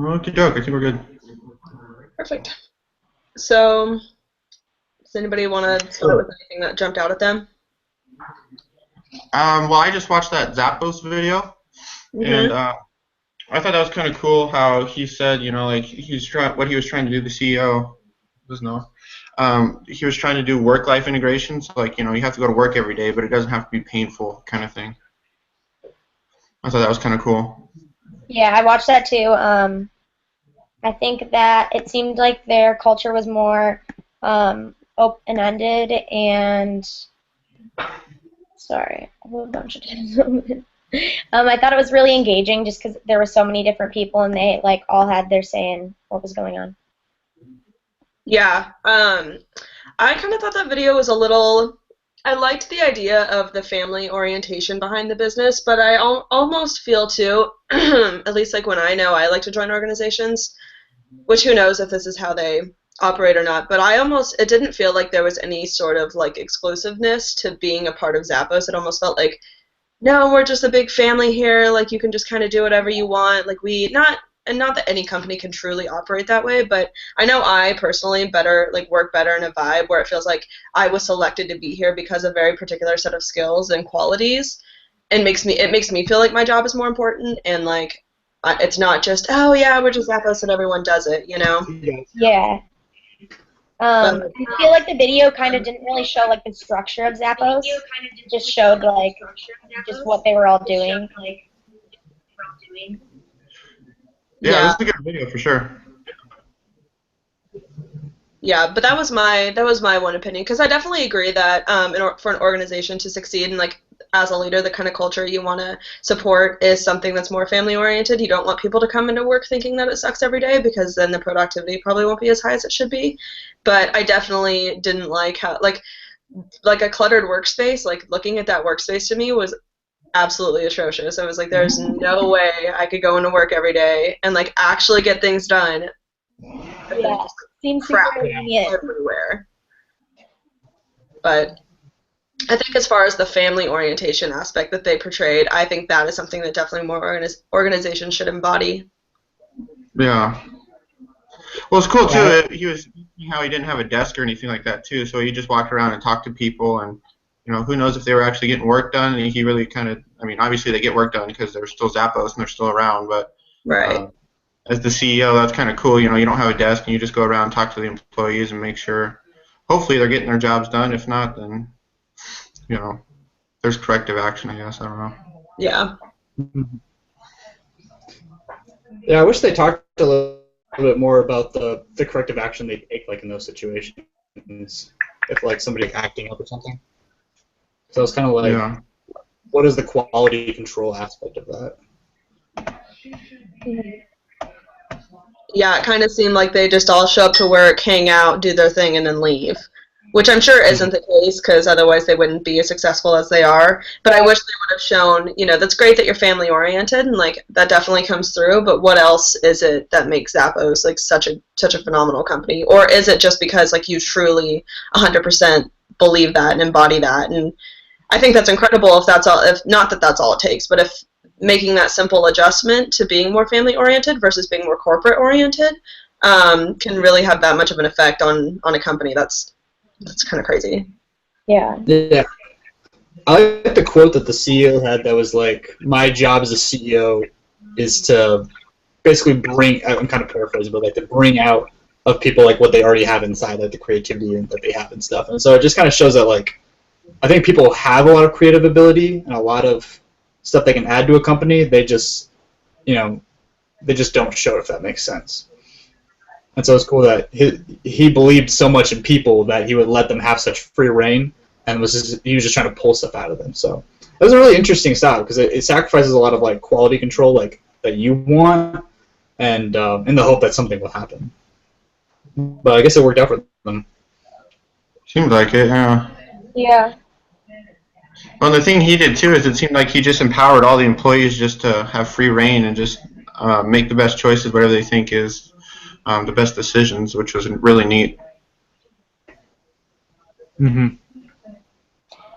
Okay, doke. I think we're good. Perfect. So, does anybody want to start with Sure. anything that jumped out at them? Well, I just watched that Zappos video, and Mm-hmm. I thought that was kind of cool how he said, like what he was trying to do. The CEO was no, he was trying to do work-life integration. So, like, you have to go to work every day, but it doesn't have to be painful, kind of thing. I thought that was kind of cool. Yeah, I watched that too. I think that it seemed like their culture was more open-ended and sorry, I have a bunch of times. I thought it was really engaging just because there were so many different people and they like all had their say in what was going on. Yeah. I kind of thought that video was a little. I liked the idea of the family orientation behind the business, but I almost feel too, at least like when I know I like to join organizations, which who knows if this is how they operate or not, but it didn't feel like there was any sort of like exclusiveness to being a part of Zappos. It almost felt like, no, we're just a big family here, like you can just kind of do whatever you want, like not that any company can truly operate that way, but I know I personally work better in a vibe where it feels like I was selected to be here because of a very particular set of skills and qualities, and it makes me feel like my job is more important, and like it's not just, oh yeah, we're just Zappos and everyone does it. Yeah. But I feel like the video kind of didn't really show like the structure of Zappos. It just showed like just what they were all doing. Yeah, this yeah, is a good video for sure. yeah, but that was my one opinion, because I definitely agree that for an organization to succeed and like as a leader, the kind of culture you want to support is something that's more family oriented. You don't want people to come into work thinking that it sucks every day, because then the productivity probably won't be as high as it should be. But I definitely didn't like how like a cluttered workspace. Like looking at that workspace to me was absolutely atrocious. I was like, there's no way I could go into work every day and like actually get things done if there's Yeah, just seems super crap convenient. everywhere. But I think as far as the family orientation aspect that they portrayed, I think that is something that definitely more organizations should embody. Yeah. Well, it's cool too. Yeah, He was how he didn't have a desk or anything like that too, so he just walked around and talked to people, and who knows if they were actually getting work done. And he really kind of, I mean, obviously they get work done because they're still Zappos and they're still around, but Right. uh, as the CEO, that's kind of cool. You don't have a desk and you just go around and talk to the employees and make sure, hopefully they're getting their jobs done. If not, then you know there's corrective action. I guess I don't know. Yeah. yeah. I wish they talked a little bit more about the corrective action they take, like in those situations, if like somebody's acting up or something. So it's kind of like, Yeah. what is the quality control aspect of that? Yeah, it kind of seemed like they just all show up to work, hang out, do their thing, and then leave. Which I'm sure isn't the case, because otherwise they wouldn't be as successful as they are. But I wish they would have shown, that's great that you're family oriented, and like that definitely comes through. But what else is it that makes Zappos like such a phenomenal company? Or is it just because like you truly 100% believe that and embody that? And I think that's incredible if that's all, if not that that's all it takes, but if making that simple adjustment to being more family oriented versus being more corporate oriented can really have that much of an effect on a company. That's kind of crazy. Yeah. Yeah. I like the quote that the CEO had that was like, my job as a CEO is to basically I'm kind of paraphrasing, but like to bring out of people like what they already have inside, like the creativity that they have and stuff. And so it just kind of shows that like, I think people have a lot of creative ability and a lot of stuff they can add to a company. They just, they just don't show it, if that makes sense. And so it's cool that he believed so much in people that he would let them have such free reign, and he was just trying to pull stuff out of them. So it was a really interesting style because it sacrifices a lot of like quality control, like that you want, and in the hope that something will happen. But I guess it worked out for them. Seemed like it. Yeah. Yeah. Well, the thing he did too is it seemed like he just empowered all the employees just to have free reign and just make the best choices, whatever they think is the best decisions, which was really neat. Mm-hmm.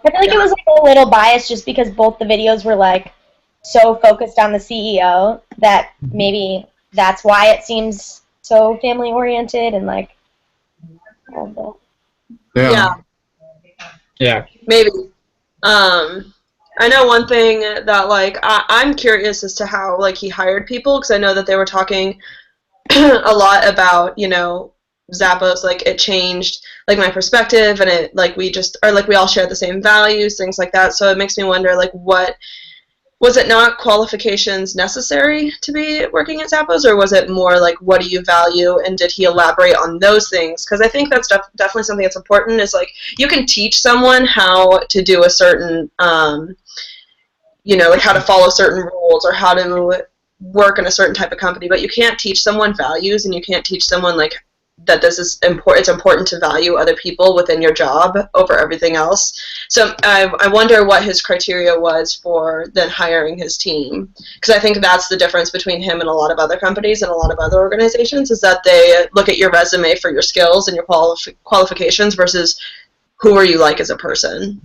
I feel like it was like a little biased just because both the videos were like so focused on the CEO that maybe that's why it seems so family oriented and like all Yeah. Yeah. Maybe. I know one thing that like I'm curious as to how like he hired people, because I know that they were talking a lot about, you know, Zappos, like it changed like my perspective, and it like we just or like we all share the same values, things like that. So it makes me wonder like what was it not qualifications necessary to be working at Zappos, or was it more like what do you value, and did he elaborate on those things? Because I think that's definitely something that's important. Is like you can teach someone how to do a certain, you know, like how to follow certain rules or how to work in a certain type of company, but you can't teach someone values, and you can't teach someone like that this is important. It's important to value other people within your job over everything else. So I wonder what his criteria was for then hiring his team, because I think that's the difference between him and a lot of other companies and a lot of other organizations, is that they look at your resume for your skills and your qualifications versus who are you like as a person.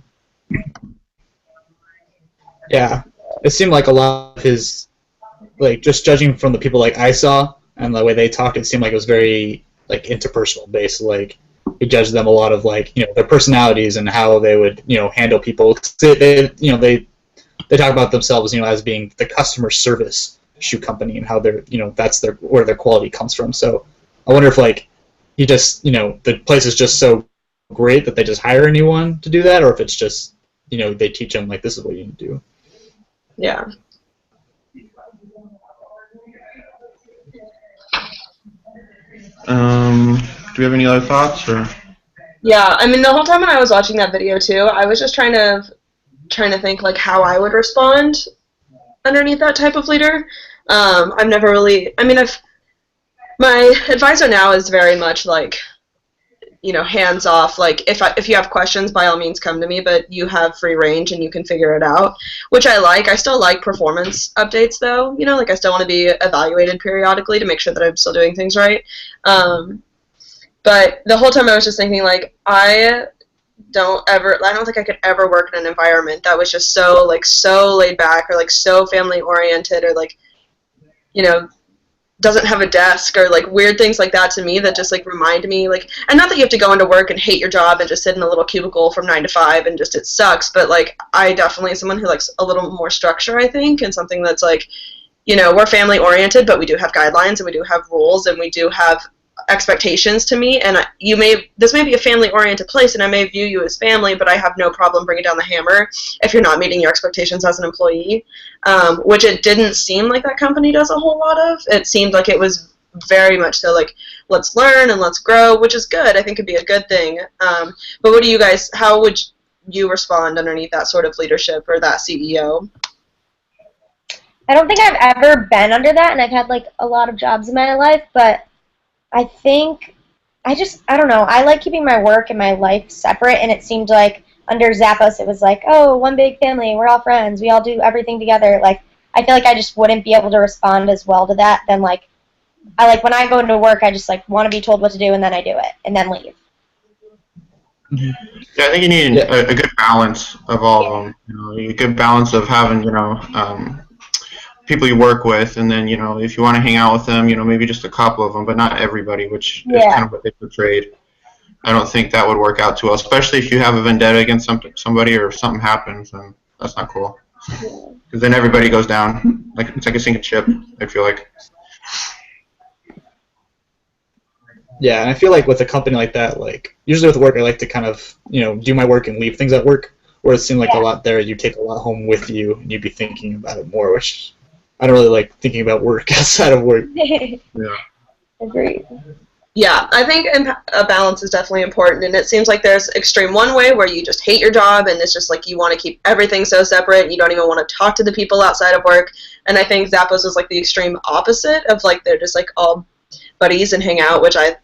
Yeah. It seemed like a lot of his, like, just judging from the people like I saw and the way they talked, it seemed like it was very like interpersonal based. Like he judged them a lot of like, you know, their personalities and how they would, you know, handle people. They you know, they talk about themselves, you know, as being the customer service shoe company and how they're, you know, that's their where their quality comes from. So I wonder if like he just, you know, the place is just so great that they just hire anyone to do that, or if it's just, you know, they teach them like this is what you need to do. Yeah. Do we have any other thoughts? Or Yeah, I mean, the whole time when I was watching that video too, I was just trying to think like how I would respond underneath that type of leader. I've never really. I mean, my advisor now is very much like, you know, hands off. Like if you have questions, by all means come to me, but you have free range and you can figure it out, which I like. I still like performance updates though. You know, like I still want to be evaluated periodically to make sure that I'm still doing things right. But the whole time I was just thinking like I don't think I could ever work in an environment that was just so laid back or like so family oriented or like, you know, doesn't have a desk or like weird things like that to me that just like remind me like, and not that you have to go into work and hate your job and just sit in a little cubicle from 9 to 5 and just it sucks, but like I definitely am someone who likes a little more structure, I think, and something that's like, you know, we're family oriented, but we do have guidelines and we do have rules and we do have expectations to me, and this may be a family oriented place and I may view you as family, but I have no problem bringing down the hammer if you're not meeting your expectations as an employee, which it didn't seem like that company does a whole lot of. It seemed like it was very much so like let's learn and let's grow, which is good. I think it'd be a good thing, but what do you guys, how would you respond underneath that sort of leadership or that CEO? I don't think I've ever been under that, and I've had like a lot of jobs in my life, but I think I don't know. I like keeping my work and my life separate, and it seemed like under Zappos it was like, oh, one big family, we're all friends, we all do everything together. Like, I feel like I just wouldn't be able to respond as well to that than like, I like when I go into work, I just like want to be told what to do and then I do it and then leave. Yeah, I think you need a good balance of all of them. You know, a good balance of having, you know, people you work with, and then, you know, if you want to hang out with them, you know, maybe just a couple of them, but not everybody, which is kind of what they portrayed. I don't think that would work out too well, especially if you have a vendetta against somebody or if something happens, and that's not cool. Because then everybody goes down. Like it's like a sinking ship, I feel like. Yeah, and I feel like with a company like that, like usually with work, I like to kind of, you know, do my work and leave things at work. Where it seemed like a lot there, you take a lot home with you, and you'd be thinking about it more, which I don't really like thinking about work outside of work. Yeah. Agreed. Yeah, I think a balance is definitely important, and it seems like there's extreme one way where you just hate your job and it's just like you want to keep everything so separate and you don't even want to talk to the people outside of work, and I think Zappos is like the extreme opposite of like they're just like all buddies and hang out, which I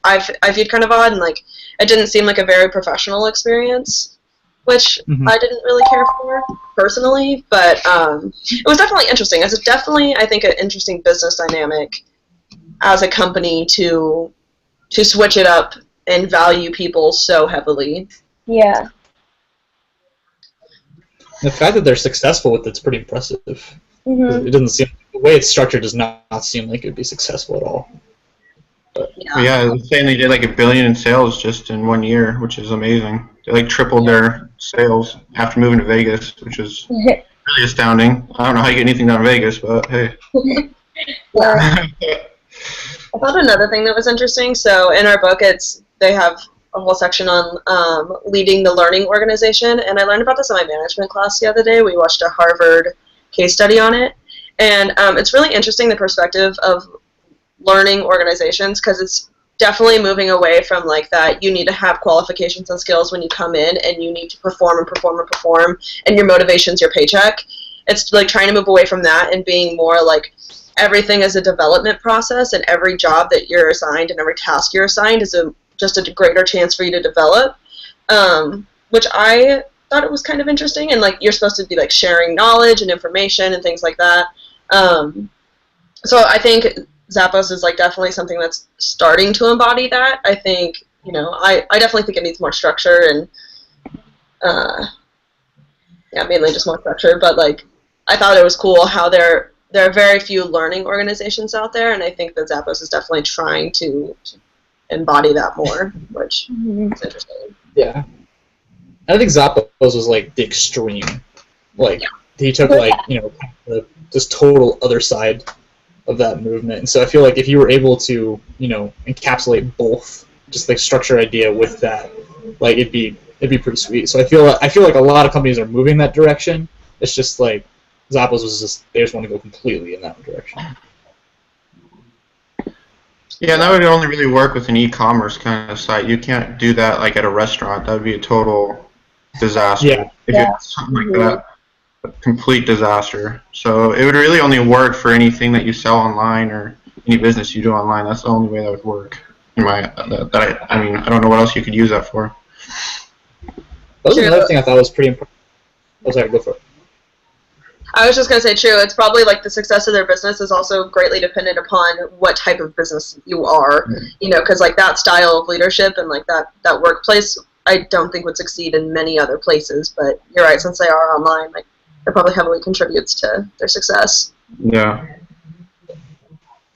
viewed kind of odd, and like it didn't seem like a very professional experience, which I didn't really care for personally, but it was definitely interesting. It's definitely, I think, an interesting business dynamic as a company to switch it up and value people so heavily. Yeah. The fact that they're successful with it's pretty impressive. It doesn't seem like the way it's structured does not seem like it would be successful at all. Yeah, they're saying they did like $1 billion in sales just in 1 year, which is amazing. They like tripled their sales after moving to Vegas, which is really astounding. I don't know how you get anything done in Vegas, but hey. I thought another thing that was interesting. So in our book, they have a whole section on leading the learning organization, and I learned about this in my management class the other day. We watched a Harvard case study on it, and it's really interesting, the perspective of learning organizations, because it's definitely moving away from like that you need to have qualifications and skills when you come in, and you need to perform and perform and perform, and your motivation's your paycheck. It's like trying to move away from that and being more like everything is a development process, and every job that you're assigned and every task you're assigned is just a greater chance for you to develop, which I thought it was kind of interesting. And like you're supposed to be like sharing knowledge and information and things like that. So I think Zappos is like definitely something that's starting to embody that. I think, I definitely think it needs more structure and mainly just more structure. But like I thought it was cool how there are very few learning organizations out there, and I think that Zappos is definitely trying to embody that more, which is interesting. Yeah. I think Zappos was like the extreme. Like he took like, this total other side of that movement. And so I feel like if you were able to, encapsulate both, just like structure idea with that, like it'd be pretty sweet. So I feel like a lot of companies are moving that direction. It's just like Zappos they just want to go completely in that direction. Yeah, and that would only really work with an e-commerce kind of site. You can't do that like at a restaurant. That would be a total disaster. Yeah. If it's something like that, a complete disaster. So it would really only work for anything that you sell online or any business you do online. That's the only way that would work. I mean, I don't know what else you could use that for. That was another thing I thought was pretty impressive. Oh, sorry, go for it. I was just going to say, true, it's probably like the success of their business is also greatly dependent upon what type of business you are, because like that style of leadership and like that workplace, I don't think would succeed in many other places. But you're right, since they are online, like it probably heavily contributes to their success. Yeah.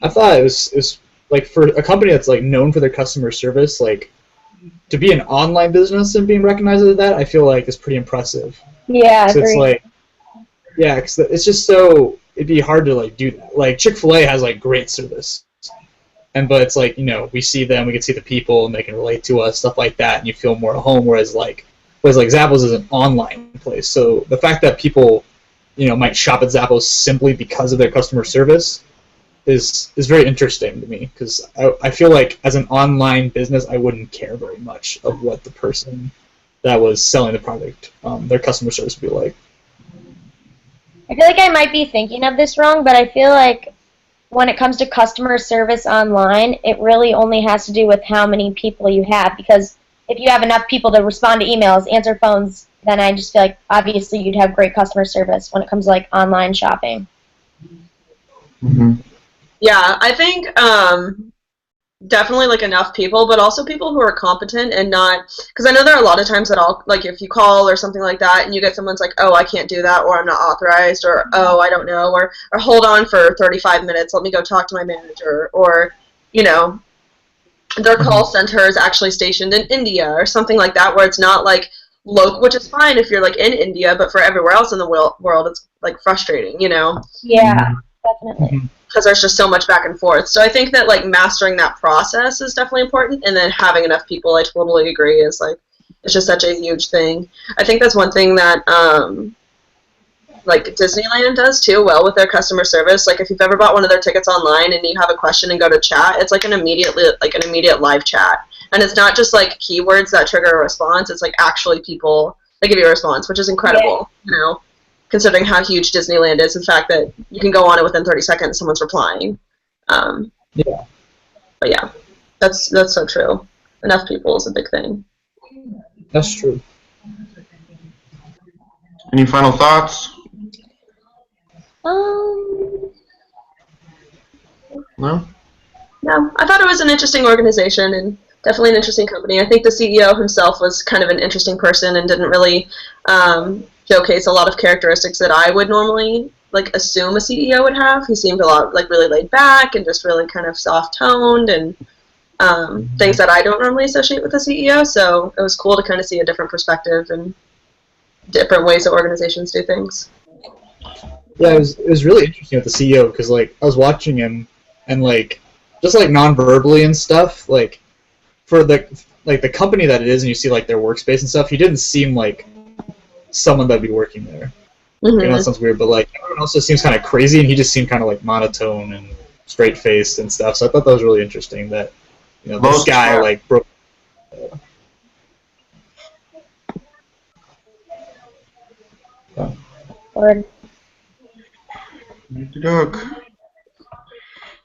I thought it was like for a company that's like known for their customer service, like to be an online business and being recognized as that, I feel like is pretty impressive. Yeah, I so agree. It's like, yeah, cause it's just it'd be hard to like do that. Like Chick-fil-A has like great service, but it's like we see them, we can see the people, and they can relate to us, stuff like that, and you feel more at home. Whereas Zappos is an online place, so the fact that people might shop at Zappos simply because of their customer service is very interesting to me, because I feel like as an online business I wouldn't care very much of what the person that was selling the product, their customer service would be like. I feel like I might be thinking of this wrong, but I feel like when it comes to customer service online, it really only has to do with how many people you have, because if you have enough people to respond to emails, answer phones, then I just feel like obviously you'd have great customer service when it comes to like online shopping. Mm-hmm. Yeah, I think definitely like enough people, but also people who are competent and not, because I know there are a lot of times that like if you call or something like that and you get someone's like, oh, I can't do that, or I'm not authorized, or oh, I don't know, or hold on for 35 minutes, let me go talk to my manager, or their call center is actually stationed in India or something like that, where it's not like local, which is fine if you're like in India, but for everywhere else in the world it's like frustrating, Yeah, definitely. because there's just so much back and forth. So I think that like mastering that process is definitely important, and then having enough people, I totally agree, is like it's just such a huge thing. I think that's one thing that like Disneyland does too well with their customer service. Like if you've ever bought one of their tickets online and you have a question and go to chat, it's like an immediate live chat, and it's not just like keywords that trigger a response. It's like actually people that give you a response, which is incredible. Considering how huge Disneyland is, the fact that you can go on it within 30 seconds, someone's replying. Yeah. But yeah, that's so true. Enough people is a big thing. That's true. Any final thoughts? No? No, I thought it was an interesting organization and definitely an interesting company. I think the CEO himself was kind of an interesting person and didn't really showcase a lot of characteristics that I would normally like assume a CEO would have. He seemed a lot like really laid back and just really kind of soft toned and things that I don't normally associate with a CEO. So it was cool to kind of see a different perspective and different ways that organizations do things. Yeah, it was really interesting with the CEO because like I was watching him and like just like non-verbally and stuff, like for the company that it is, and you see like their workspace and stuff, he didn't seem like someone that'd be working there. Mm-hmm. You know, it sounds weird, but like everyone else just seems kind of crazy, and he just seemed kind of like monotone and straight-faced and stuff. So I thought that was really interesting that this guy like broke. Word.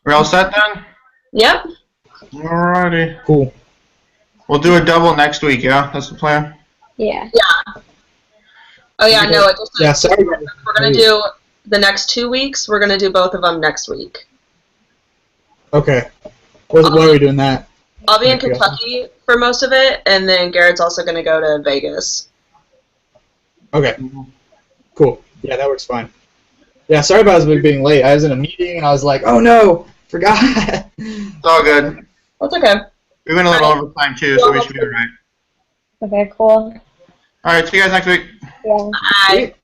We're all set then? Yep. Alrighty. Cool. We'll do a double next week, yeah? That's the plan? Yeah. Oh yeah, no, it just Yeah, sorry. we're gonna do the next 2 weeks. We're gonna do both of them next week. Okay. Why are we doing that? I'll be in Kentucky for most of it, and then Garrett's also gonna go to Vegas. Okay. Cool. Yeah, that works fine. Yeah, sorry about us being late. I was in a meeting and I was like, oh no, forgot. It's all good. That's okay. We went a little over time too, so we should be alright. Okay, cool. Alright, see you guys next week. Yeah. Bye.